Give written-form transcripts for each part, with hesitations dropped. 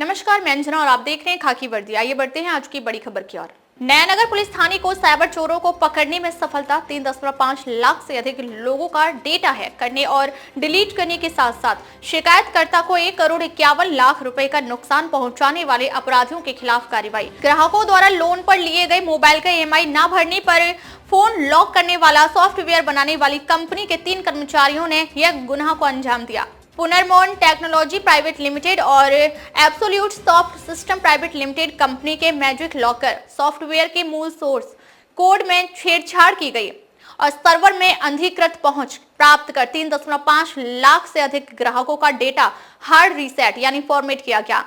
नमस्कार, मैं अंजना और आप देख रहे हैं खाकी वर्दी। आइए बढ़ते हैं आज की बड़ी खबर की ओर। नयानगर पुलिस थाने को साइबर चोरों को पकड़ने में सफलता। 3.5 लाख से अधिक लोगों का डेटा हैक करने और डिलीट करने के साथ साथ शिकायतकर्ता को 1,51,00,000 रुपए का नुकसान पहुंचाने वाले अपराधियों के खिलाफ कार्रवाई। ग्राहकों द्वारा लोन पर लिए गए मोबाइल का EMI न भरने पर फोन लॉक करने वाला सॉफ्टवेयर बनाने वाली कंपनी के 3 कर्मचारियों ने यह गुनाह को अंजाम दिया। पुनर्मोन टेक्नोलॉजी प्राइवेट लिमिटेड और absolute soft system private limited company के मैजिक लॉकर सॉफ्टवेयर के मूल सोर्स कोड में छेड़छाड़ की गई और सर्वर में अनधिकृत पहुंच प्राप्त कर 3.5 लाख से अधिक ग्राहकों का डेटा हार्ड रीसेट यानी फॉर्मेट किया गया।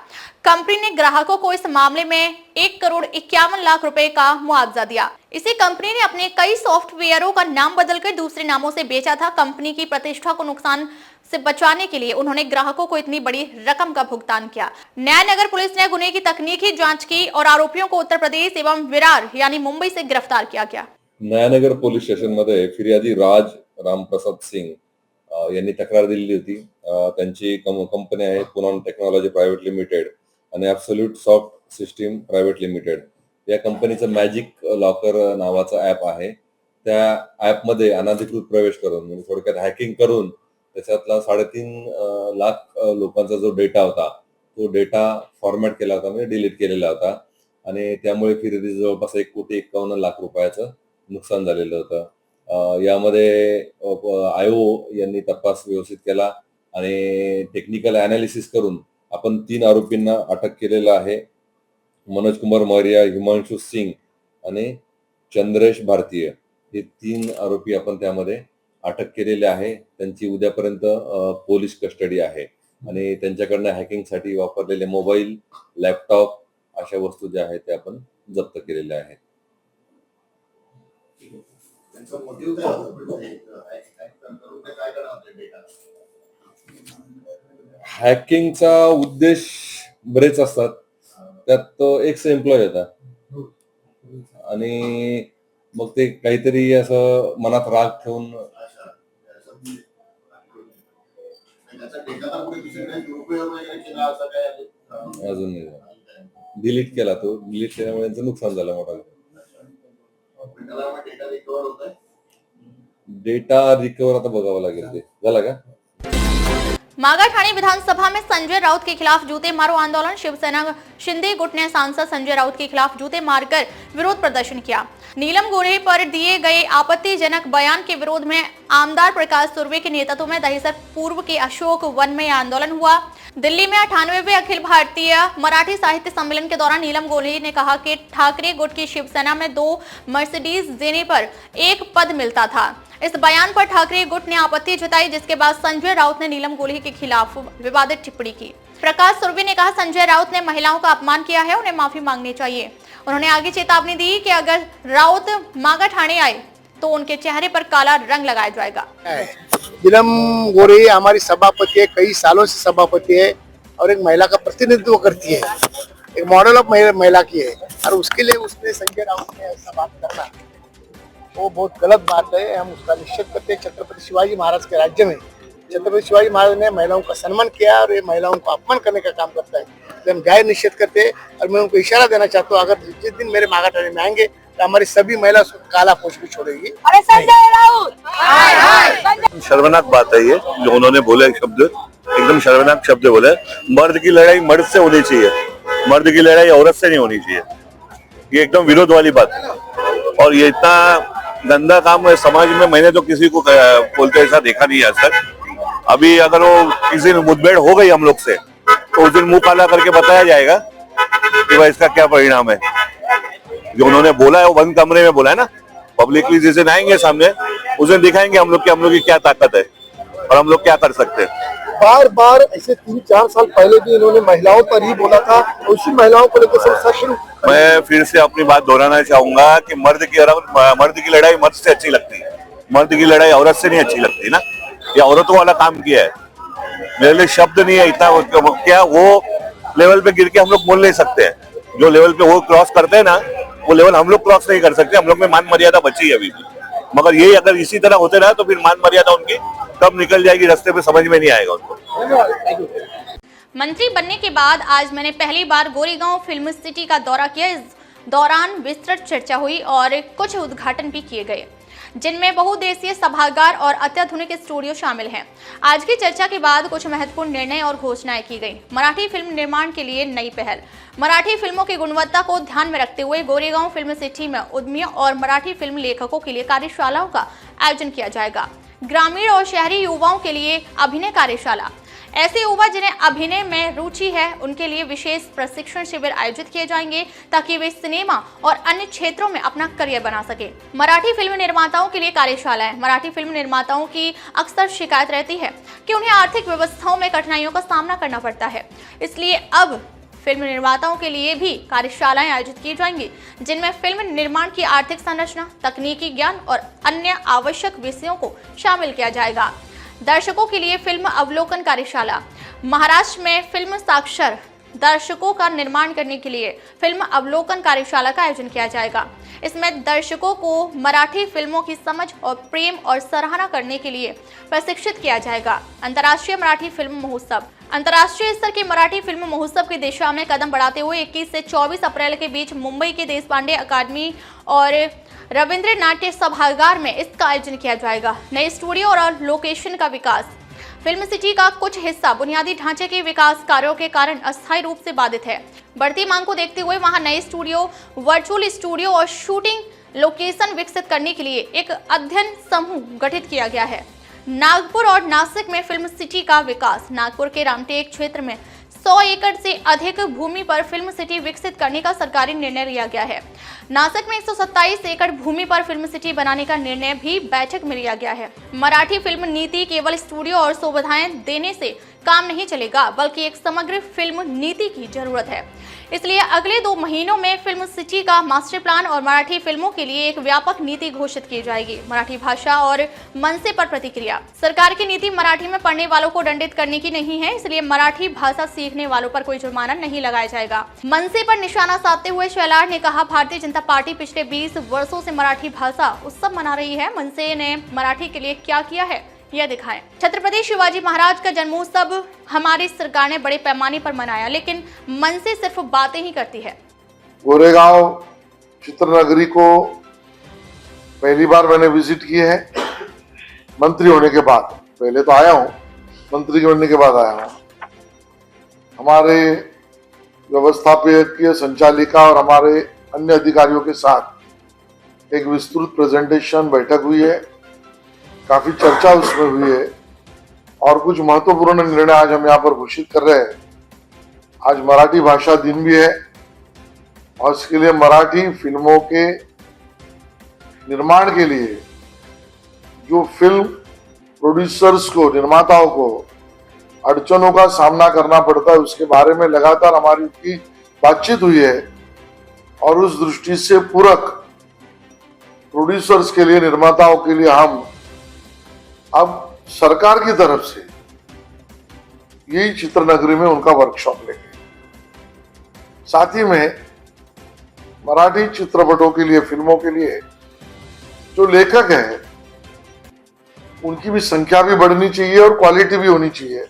कंपनी ने ग्राहकों को इस मामले में 1,51,00,000 रुपए का मुआवजा दिया। इसी कंपनी ने अपने कई सॉफ्टवेयरों का नाम बदलकर दूसरे नामों से बेचा था। कंपनी की प्रतिष्ठा को नुकसान से बचाने के लिए उन्होंने ग्राहकों को इतनी बड़ी रकम का भुगतान किया। नयानगर पुलिस ने गुने की तकनीकी जांच की और आरोपियों को उत्तर प्रदेश एवं विरार यानी मुंबई से गिरफ्तार किया गया। नयानगर पोलीस स्टेशनमध्ये फिर्यादी राज रामप्रसाद सिंग यांनी तक्रार दिली होती। त्यांची कंपनी आहे पुनॉन टेक्नॉलॉजी प्रायव्हेट लिमिटेड आणि absolute soft system private limited. या कंपनीचं मॅजिक लॉकर नावाचा ॲप आहे। त्या ॲपमध्ये अनधिकृत प्रवेश करून म्हणजे थोडक्यात हॅकिंग करून त्याच्यातला 3.5 लाख लोकांचा जो डेटा होता तो डेटा फॉर्मॅट केला होता, म्हणजे डिलीट केलेला होता आणि त्यामुळे फिर्यादी जवळपास 1,51,00,000 रुपयाचं नुकसान झालेलं होतं। यामध्ये आयो यांनी तपास व्यवस्थित केला आणि टेक्निकल ॲनालिसिस करून आपण 3 आरोपींना अटक केलेलं आहे। मनोज कुमार मौर्य, हिमांशु सिंग आणि चंद्रेश भारतीय हे 3 आरोपी आपण त्यामध्ये अटक केलेले आहे। त्यांची उद्यापर्यंत पोलीस कस्टडी आहे आणि त्यांच्याकडनं हॅकिंगसाठी वापरलेले मोबाईल, लॅपटॉप अशा वस्तू ज्या आहेत त्या आपण जप्त केलेल्या आहेत। हॅकिंगचा उद्देश बरेच असतात, त्यात एक्स एम्प्लॉय होता आणि मग ते काहीतरी असं मनात राग ठेवून अजून डिलीट केला। तो डिलीट केल्यामुळे त्यांचं नुकसान झालं मोठं। डेटा रिकवर आता बघावं लागेल। ते झाला का? मागा ठाणे विधानसभा में संजय राउत के खिलाफ जूते मारो आंदोलन। शिवसेना शिंदे गुट ने सांसद संजय राउत के खिलाफ जूते मारकर विरोध प्रदर्शन किया। नीलम गोरे पर दिए गए आपत्तिजनक बयान के विरोध में आमदार प्रकाश सुर्वे के नेतृत्व में दहिसर पूर्व के अशोक वन में आंदोलन हुआ। दिल्ली में 98वें अखिल भारतीय मराठी साहित्य सम्मेलन के दौरान नीलम गोरे ने कहा कि ठाकरे गुट की शिवसेना में 2 मर्सिडीज देने पर 1 पद मिलता था। इस बयान पर ठाकरे गुट ने आपत्ति जताई, जिसके बाद संजय राउत ने नीलम गोरे के खिलाफ विवादित टिप्पणी की। प्रकाश सुर्वे ने कहा संजय राउत ने महिलाओं का अपमान किया है, उन्हें माफी मांगनी चाहिए। उन्होंने आगे चेतावनी दी कि अगर राउत मागा ठाणे आए तो उनके चेहरे पर काला रंग लगाया जाएगा। नीलम गोरे हमारी सभापति है, कई सालों से सभापति है और एक महिला का प्रतिनिधित्व करती है, एक मॉडल ऑफ महिला की है और उसके लिए उसने संजय राउत ने ऐसा बात करना वो बहुत गलत बात है। हम उसका निषेध करते हैं। छत्रपति शिवाजी महाराज के राज्य में छत्रपति शिवाजी महाराज ने महिलाओं का सम्मान किया और ये महिलाओं को अपमान करने का काम करता है, तो हम जाहिर निषेध करते हैं। और मैं उनको इशारा देना चाहता हूँ, अगर जिस दिन मेरे मागा ठाणे में आएंगे तो हमारी सभी महिला काला पोछ भी छोड़ेगी। अरे संजय राउत, शर्मनाक बात है ये जो उन्होंने बोले शब्द, एकदम शर्मनाक शब्द बोले। मर्द की लड़ाई मर्द से होनी चाहिए, मर्द की लड़ाई औरत से नहीं होनी चाहिए। ये एकदम विरोध वाली बात है और ये इतना गंदा काम है समाज में। मैंने तो किसी को बोलते ऐसा देखा नहीं आज तक। अभी अगर वो किसी दिन मुठभेड़ हो गई हम लोग से तो उस दिन मुंह काला करके बताया जाएगा कि भाई इसका क्या परिणाम है। जो उन्होंने बोला है वो बंद कमरे में बोला है ना, पब्लिकली जिस दिन आएंगे सामने उस दिन दिखाएंगे हम लोग की क्या ताकत है और हम लोग क्या कर सकते हैं। बार बार ऐसे 3-4 साल पहले भी इन्होंने महिलाओं पर ही बोला था, उसी महिलाओं को लेकर समस्या शुरू। मैं फिर से अपनी बात दोहराना चाहूंगा कि मर्द की लड़ाई मर्द से अच्छी लगती है, मर्द की लड़ाई औरत से नहीं अच्छी लगती ना। ये औरतों वाला काम किया है, मेरे लिए शब्द नहीं है इतना। क्या वो लेवल पे गिर के हम लोग बोल नहीं सकते हैं। जो लेवल पे वो क्रॉस करते हैं ना, वो लेवल हम लोग क्रॉस नहीं कर सकते। हम लोग में मान मर्यादा बची है अभी भी, मगर ये अगर इसी तरह होते रहा तो फिर मान मर्यादा उनकी कब निकल जाएगी रास्ते पे समझ में नहीं आएगा उनको। मंत्री बनने के बाद आज मैंने पहली बार गोरेगांव फिल्म सिटी का दौरा किया। इस दौरान विस्तृत चर्चा हुई और कुछ उद्घाटन भी किए गए, जिनमें बहुउद्देशीय सभागार और अत्याधुनिक स्टूडियो शामिल हैं। आज की चर्चा के बाद कुछ महत्वपूर्ण निर्णय और घोषणाएं की गई। मराठी फिल्म निर्माण के लिए नई पहल। मराठी फिल्मों की गुणवत्ता को ध्यान में रखते हुए गोरेगांव फिल्म सिटी में उद्यमियों और मराठी फिल्म लेखकों के लिए कार्यशालाओं का आयोजन किया जाएगा। ग्रामीण और शहरी युवाओं के लिए अभिनय कार्यशाला। ऐसे युवा जिन्हें अभिनय में रुचि है उनके लिए विशेष प्रशिक्षण शिविर आयोजित किए जाएंगे ताकि वे सिनेमा और अन्य क्षेत्रों में अपना करियर बना सके। मराठी फिल्म निर्माताओं के लिए कार्यशालाएं। मराठी फिल्म निर्माताओं की अक्सर शिकायत रहती है कि उन्हें आर्थिक व्यवस्थाओं में कठिनाइयों का सामना करना पड़ता है, इसलिए अब फिल्म निर्माताओं के लिए भी कार्यशालाएं आयोजित की जाएंगी, जिनमें फिल्म निर्माण की आर्थिक संरचना, तकनीकी ज्ञान और अन्य आवश्यक विषयों को शामिल किया जाएगा। दर्शकों के लिए फिल्म अवलोकन कार्यशाला। महाराष्ट्र में फिल्म साक्षर दर्शकों का निर्माण करने के लिए फिल्म अवलोकन कार्यशाला का आयोजन किया जाएगा। इसमें दर्शकों को मराठी फिल्मों की समझ और प्रेम और सराहना करने के लिए प्रशिक्षित किया जाएगा। अंतर्राष्ट्रीय मराठी फिल्म महोत्सव। अंतर्राष्ट्रीय स्तर के मराठी फिल्म महोत्सव की दिशा में कदम बढ़ाते हुए 21 से 24 अप्रैल के बीच मुंबई के देशपांडे अकादमी और रविंद्र नाट्य सभागार में इसका आयोजन किया जाएगा। नए स्टूडियो और लोकेशन का विकास। फिल्म सिटी का कुछ हिस्सा बुनियादी ढांचे के विकास कार्यों के कारण अस्थायी रूप से बाधित है। बढ़ती मांग को देखते हुए वहां नए स्टूडियो, वर्चुअल स्टूडियो और शूटिंग लोकेशन विकसित करने के लिए एक अध्ययन समूह गठित किया गया है। नागपुर और नासिक में फिल्म सिटी का विकास। नागपुर के रामटेक क्षेत्र में 100 एकड़ से अधिक भूमि पर फिल्म सिटी विकसित करने का सरकारी निर्णय लिया गया है। नासिक में 127 एकड़ भूमि पर फिल्म सिटी बनाने का निर्णय भी बैठक में लिया गया है। मराठी फिल्म नीति केवल स्टूडियो और सुविधाएं देने से काम नहीं चलेगा, बल्कि एक समग्र फिल्म नीति की जरूरत है। इसलिए अगले 2 महीनों में फिल्म सिटी का मास्टर प्लान और मराठी फिल्मों के लिए एक व्यापक नीति घोषित की जाएगी। मराठी भाषा और मनसे पर प्रतिक्रिया। सरकार की नीति मराठी में पढ़ने वालों को दंडित करने की नहीं है, इसलिए मराठी भाषा सीखने वालों पर कोई जुर्माना नहीं लगाया जाएगा। मनसे पर निशाना साधते हुए शैलार ने कहा, भारतीय जनता पार्टी पिछले 20 वर्षों से मराठी भाषा उत्सव मना रही है। मनसे ने मराठी के लिए क्या किया है यह दिखाएं। छत्रपति शिवाजी महाराज का जन्मोत्सव हमारी सरकार ने बड़े पैमाने पर मनाया, लेकिन मनसे सिर्फ बातें ही करती है। गोरेगांव चित्रनगरी को पहली बार मैंने विजिट की है मंत्री होने के बाद। पहले तो आया हूँ, मंत्री बनने के बाद आया हूँ। हमारे व्यवस्थापकीय संचालिका और हमारे अन्य अधिकारियों के साथ एक विस्तृत प्रेजेंटेशन बैठक हुई है, काफी चर्चा उसमें हुई है और कुछ महत्वपूर्ण निर्णय आज हम यहाँ पर घोषित कर रहे हैं। आज मराठी भाषा दिन भी है और इसके लिए मराठी फिल्मों के निर्माण के लिए जो फिल्म प्रोड्यूसर्स को, निर्माताओं को अड़चनों का सामना करना पड़ता है, उसके बारे में लगातार हमारी उनकी बातचीत हुई है और उस दृष्टि से पूरक प्रोड्यूसर्स के लिए, निर्माताओं के लिए हम अब सरकार की तरफ से यही चित्रनगरी में उनका वर्कशॉप लेंगे। साथ ही में मराठी चित्रपटों के लिए, फिल्मों के लिए जो लेखक हैं उनकी भी संख्या भी बढ़नी चाहिए और क्वालिटी भी होनी चाहिए।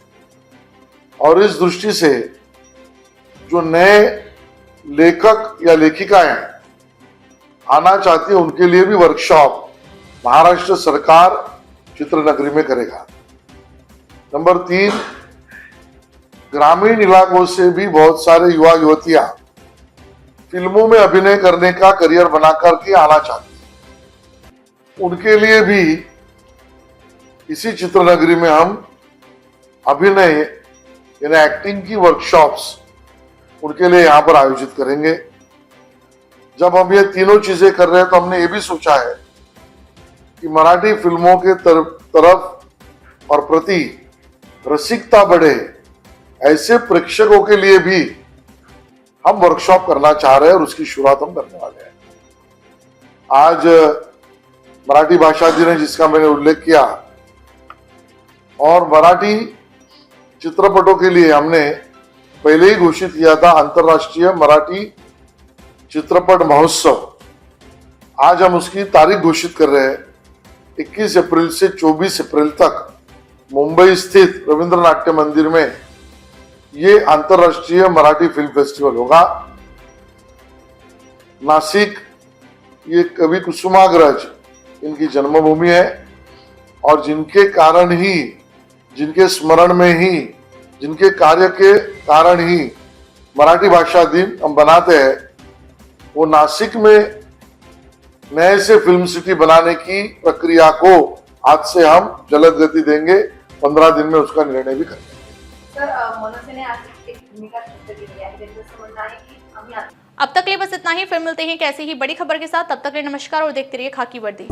और इस दृष्टि से जो नए लेखक या लेखिकाएं आना चाहती है उनके लिए भी वर्कशॉप महाराष्ट्र सरकार चित्रनगरी में करेगा। नंबर 3, ग्रामीण इलाकों से भी बहुत सारे युवा युवतियां फिल्मों में अभिनय करने का करियर बना करके आना चाहती हैं। उनके लिए भी इसी चित्रनगरी में हम अभिनय यानी एक्टिंग की वर्कशॉप्स उनके लिए यहाँ पर आयोजित करेंगे। जब हम ये तीनों चीजें कर रहे हैं तो हमने ये भी सोचा है कि मराठी फिल्मों के तरफ और प्रति रसिकता बढ़े, ऐसे प्रेक्षकों के लिए भी हम वर्कशॉप करना चाह रहे हैं और उसकी शुरुआत हम करने वाले हैं। आज मराठी भाषा दिन है जिसका मैंने उल्लेख किया, और मराठी चित्रपटों के लिए हमने पहले ही घोषित किया था अंतर्राष्ट्रीय मराठी चित्रपट महोत्सव। आज हम उसकी तारीख घोषित कर रहे हैं। 21 अप्रैल से 24 अप्रैल तक मुंबई स्थित रविंद्र नाट्य मंदिर में ये अंतर्राष्ट्रीय मराठी फिल्म फेस्टिवल होगा। नासिक ये कवि कुसुमाग्रज इनकी जन्मभूमि है और जिनके कारण ही, जिनके स्मरण में ही, जिनके कार्य के कारण ही मराठी भाषा दिन हम बनाते हैं, वो नासिक में नए से फिल्म सिटी बनाने की प्रक्रिया को आज से हम जल्द गति देंगे। 15 दिन में उसका निर्णय भी करेंगे। सर मनसेने आज एक भूमिका स्पष्ट केली आहे, त्यांचं असं म्हणणं आहे की आम्ही अब तक के लिए बस इतना ही। फिर मिलते हैं एक ऐसी ही बड़ी खबर के साथ। तब तक के लिए नमस्कार और देखते रहिए खाकी वर्दी।